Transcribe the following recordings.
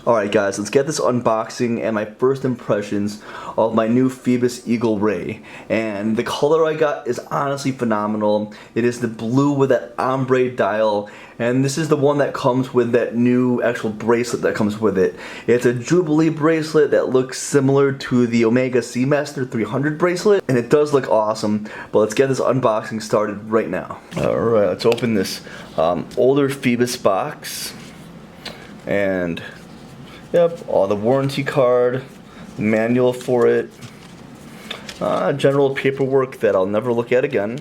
Alright guys, let's get this unboxing and my first impressions of my new Phoibos Eagle Ray. And the color I got is honestly phenomenal. It is the blue with that ombre dial, and this is the one that comes with that new actual bracelet that comes with it. It's a Jubilee bracelet that looks similar to the Omega Seamaster 300 bracelet, and it does look awesome. But let's get this unboxing started right now. Alright, let's open this older Phoibos box. And yep, all the warranty card, the manual for it, general paperwork that I'll never look at again.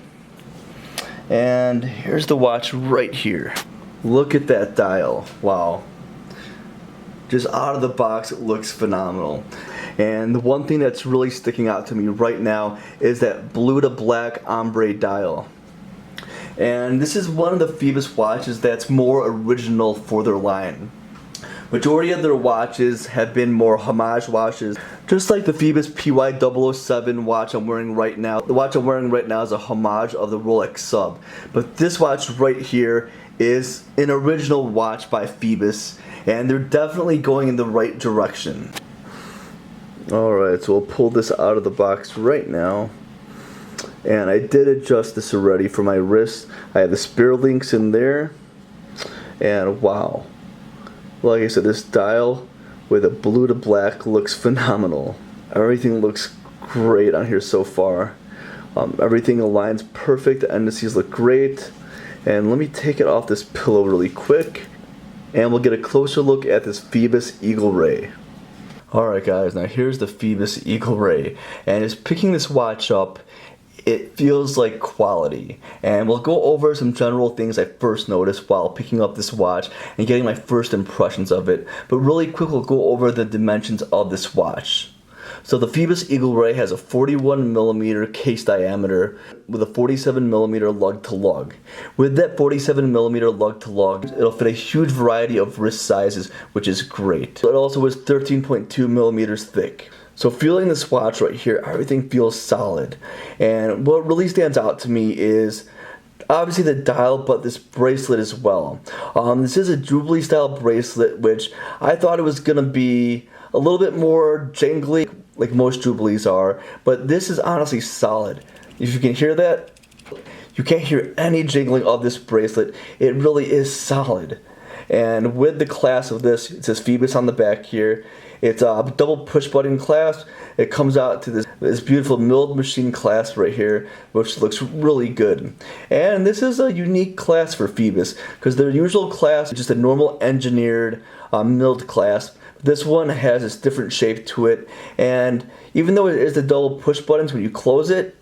And here's the watch right here. Look at that dial. Wow. Just out of the box, it looks phenomenal. And the one thing that's really sticking out to me right now is that blue to black ombre dial. And this is one of the Phoibos watches that's more original for their line. Majority of their watches have been more homage watches, just like the Phoibos PY007 watch I'm wearing right now. The watch I'm wearing right now is a homage of the Rolex sub, but this watch right here is an original watch by Phoibos, and they're definitely going in the right direction. Alright, so we'll pull this out of the box right now. And I did adjust this already for my wrist. I have the spare links in there, and wow. Like I said, this dial with a blue to black looks phenomenal. Everything looks great on here so far. Everything aligns perfect. The indices look great. And let me take it off this pillow really quick, and we'll get a closer look at this Phoibos Eagle Ray. Alright guys, now here's the Phoibos Eagle Ray. And just picking this watch up, it feels like quality, and we'll go over some general things I first noticed while picking up this watch and getting my first impressions of it. But really quick, we'll go over the dimensions of this watch. So the Phoibos Eagle Ray has a 41mm case diameter with a 47mm lug to lug. With that 47mm lug to lug, it'll fit a huge variety of wrist sizes, which is great. It also is 13.2mm thick. So feeling this watch right here, everything feels solid. And what really stands out to me is obviously the dial, but this bracelet as well. This is a Jubilee style bracelet, which I thought it was going to be a little bit more jangly, like most Jubilees are, but this is honestly solid. If you can hear that, you can't hear any jingling of this bracelet. It really is solid. And with the clasp of this, it says Phoibos on the back here. It's a double push button clasp. It comes out to this beautiful milled machine clasp right here, which looks really good. And this is a unique clasp for Phoibos, because their usual clasp is just a normal engineered milled clasp. This one has this different shape to it, and even though it is the double push buttons, when you close it,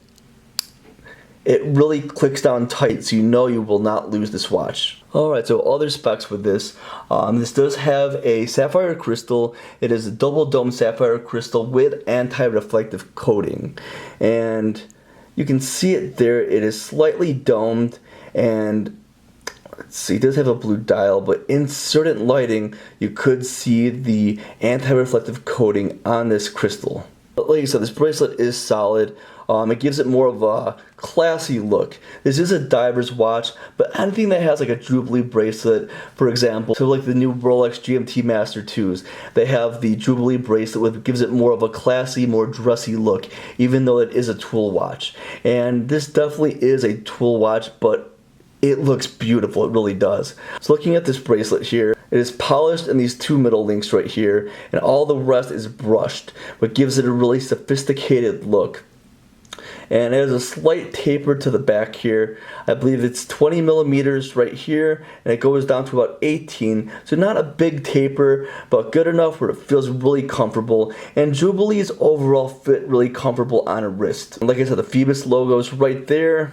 it really clicks down tight, so you know you will not lose this watch. Alright, so other specs with this. This does have a sapphire crystal. It is a double dome sapphire crystal with anti-reflective coating. And you can see it there. It is slightly domed, and let's see, it does have a blue dial, but in certain lighting, you could see the anti-reflective coating on this crystal. But like I said, this bracelet is solid. It gives it more of a classy look. This is a diver's watch, but anything that has like a Jubilee bracelet, for example, so like the new Rolex GMT Master 2s, they have the Jubilee bracelet, which gives it more of a classy, more dressy look, even though it is a tool watch. And this definitely is a tool watch, but it looks beautiful, it really does. So looking at this bracelet here, it is polished in these two middle links right here, and all the rest is brushed, which gives it a really sophisticated look. And it has a slight taper to the back here. I believe it's 20mm right here, and it goes down to about 18. So not a big taper, but good enough where it feels really comfortable. And Jubilees overall fit really comfortable on a wrist. And like I said, the Phoibos logo is right there.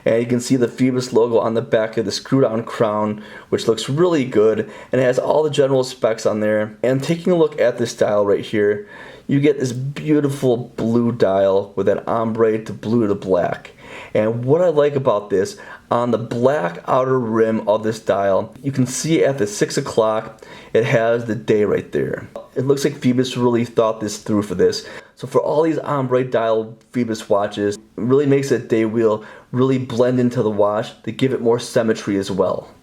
And you can see the Phoibos logo on the back of the screw down crown, which looks really good, and it has all the general specs on there. And taking a look at this dial right here, you get this beautiful blue dial with that ombre to blue to black. And what I like about this, on the black outer rim of this dial, you can see at the 6 o'clock, it has the day right there. It looks like Phoibos really thought this through for this. So for all these ombre dial Phoibos watches, it really makes that day wheel really blend into the watch to give it more symmetry as well.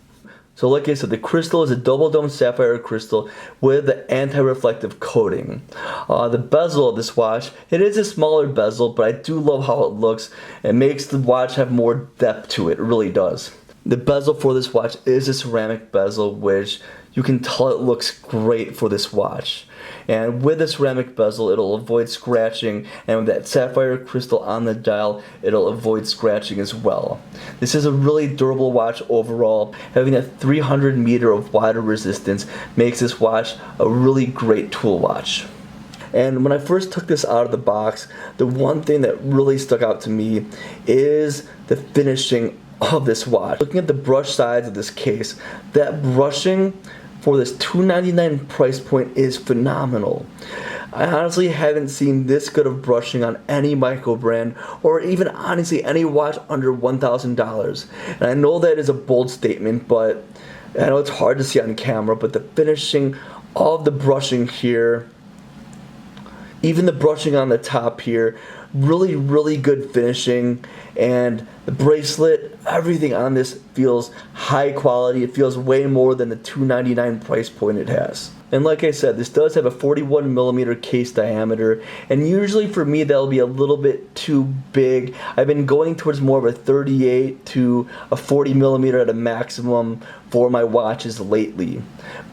So like I said, the crystal is a double dome sapphire crystal with the anti-reflective coating. The bezel of this watch, it is a smaller bezel, but I do love how it looks. It makes the watch have more depth to it, it really does. The bezel for this watch is a ceramic bezel, which you can tell it looks great for this watch. And with the ceramic bezel, it'll avoid scratching, and with that sapphire crystal on the dial, it'll avoid scratching as well. This is a really durable watch overall. Having that 300 meter of water resistance makes this watch a really great tool watch. And when I first took this out of the box, the one thing that really stuck out to me is the finishing of this watch. Looking at the brush sides of this case, that brushing for this $299 price point is phenomenal. I honestly haven't seen this good of brushing on any micro brand, or even honestly any watch under $1,000. And I know that is a bold statement, but I know it's hard to see on camera, but the finishing of the brushing here, even the brushing on the top here, really good finishing. And the bracelet, everything on this feels high quality. It feels way more than the $299 price point it has. And like I said, this does have a 41mm case diameter, and usually for me that'll be a little bit too big. I've been going towards more of a 38 to a 40mm at a maximum for my watches lately.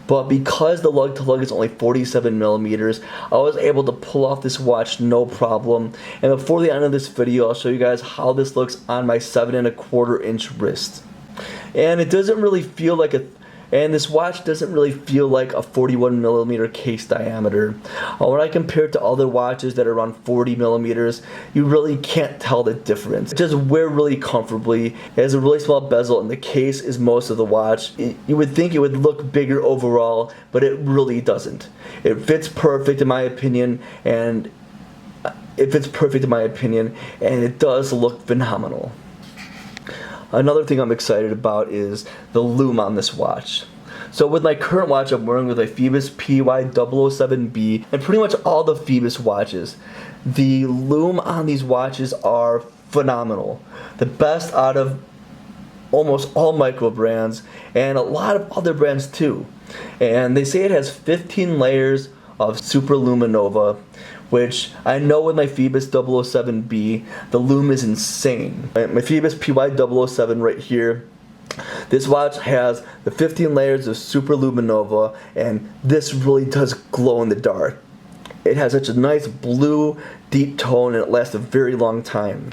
But because the lug to lug is only 47mm, I was able to pull off this watch no problem. And before the end of this video, I'll show you guys how this looks on my 7¼ inch wrist. And it doesn't really feel like this watch doesn't really feel like a 41mm case diameter. When I compare it to other watches that are around 40mm, you really can't tell the difference. It just wear really comfortably. It has a really small bezel, and the case is most of the watch. You would think it would look bigger overall, but it really doesn't. It fits perfect in my opinion, and it does look phenomenal. Another thing I'm excited about is the loom on this watch. So with my current watch, I'm wearing with a Phoibos PY007B, and pretty much all the Phoibos watches, the loom on these watches are phenomenal. The best out of almost all micro brands, and a lot of other brands too. And they say it has 15 layers of super luminova, which I know with my Phoibos 007B, the loom is insane. My Phoibos PY007 right here, this watch has the 15 layers of super luminova, and this really does glow in the dark. It has such a nice blue, deep tone, and it lasts a very long time.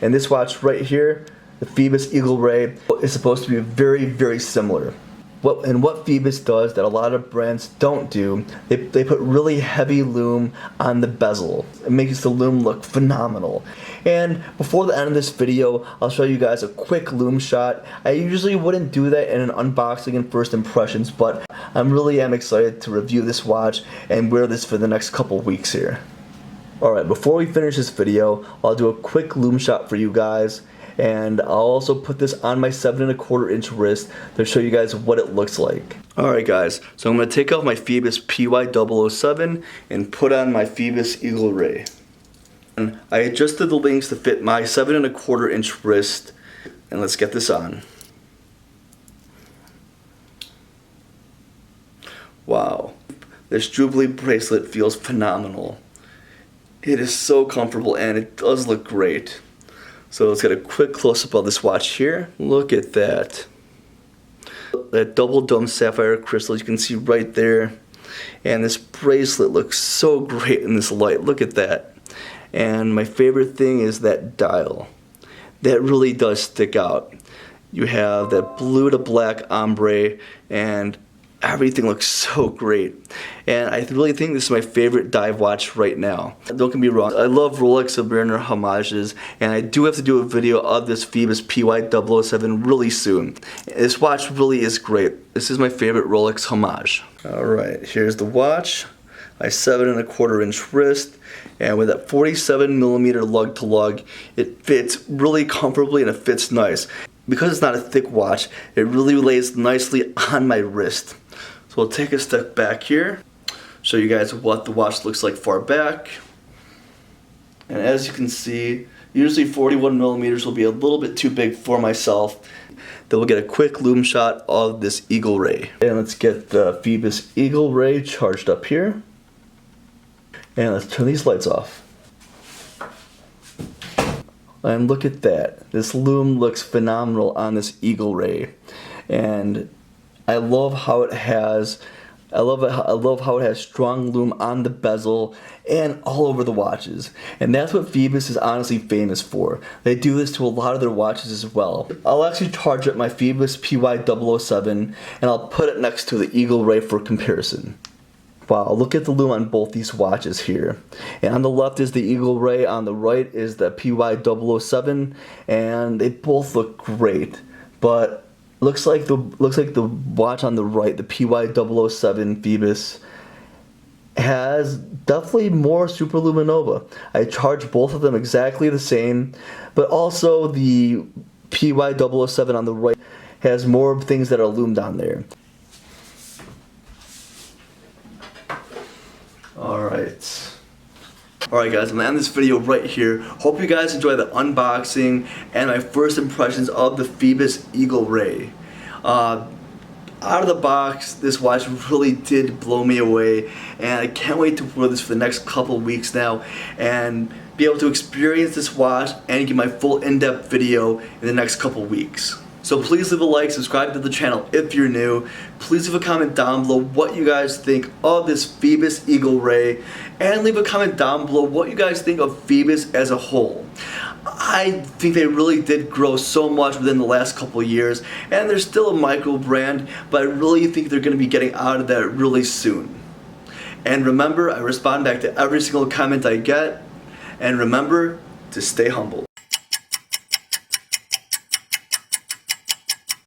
And this watch right here, the Phoibos Eagle Ray, is supposed to be very similar. What Phoibos does that a lot of brands don't do, they put really heavy loom on the bezel. It makes the loom look phenomenal. And before the end of this video, I'll show you guys a quick loom shot. I usually wouldn't do that in an unboxing and first impressions, but I really am excited to review this watch and wear this for the next couple weeks here. Alright, before we finish this video, I'll do a quick loom shot for you guys. And I'll also put this on my 7¼ inch wrist to show you guys what it looks like. Alright guys, so I'm going to take off my Phoibos PY007 and put on my Phoibos Eagle Ray. And I adjusted the links to fit my 7¼ inch wrist, and let's get this on. Wow, this Jubilee bracelet feels phenomenal. It is so comfortable and it does look great. So let's get a quick close-up of this watch here. Look at that. That double dome sapphire crystal you can see right there. And this bracelet looks so great in this light. Look at that. And my favorite thing is that dial. That really does stick out. You have that blue to black ombre, and everything looks so great. And I really think this is my favorite dive watch right now. Don't get me wrong, I love Rolex Submariner homages, and I do have to do a video of this Phoibos PY007 really soon. This watch really is great. This is my favorite Rolex homage. Alright, here's the watch, my 7¼ inch wrist, and with that 47mm lug to lug, it fits really comfortably and it fits nice. Because it's not a thick watch, it really lays nicely on my wrist. So we'll take a step back here, show you guys what the watch looks like far back. And as you can see, Usually 41 millimeters will be a little bit too big for myself. Then we'll get a quick Loom Shot of this Eagle Ray. And let's get the Phoibos Eagle Ray charged up here. And let's turn these lights off. And look at that. This loom looks phenomenal on this Eagle Ray. And I love how it has I love how it has strong loom on the bezel and all over the watches. And that's what Phoibos is honestly famous for. They do this to a lot of their watches as well. I'll actually charge up my Phoibos PY007 and I'll put it next to the Eagle Ray for comparison. Wow, look at the loom on both these watches here. And on the left is the Eagle Ray, on the right is the PY007, and they both look great. But looks like the watch on the right, the PY007 Phoibos, has definitely more superluminova. I charge both of them exactly the same, but also the PY007 on the right has more things that are loomed on there. Alright guys, I'm gonna end this video right here. Hope you guys enjoy the unboxing and my first impressions of the Phoibos Eagle Ray. Out of the box, this watch really did blow me away, and I can't wait to wear this for the next couple weeks now and be able to experience this watch and get my full in-depth video in the next couple weeks. So please leave a like, subscribe to the channel if you're new. Please leave a comment down below what you guys think of this Phoibos Eagle Ray, and leave a comment down below what you guys think of Phoibos as a whole. I think they really did grow so much within the last couple of years, and they're still a micro brand, but I really think they're going to be getting out of that really soon. And remember, I respond back to every single comment I get, and remember to stay humble.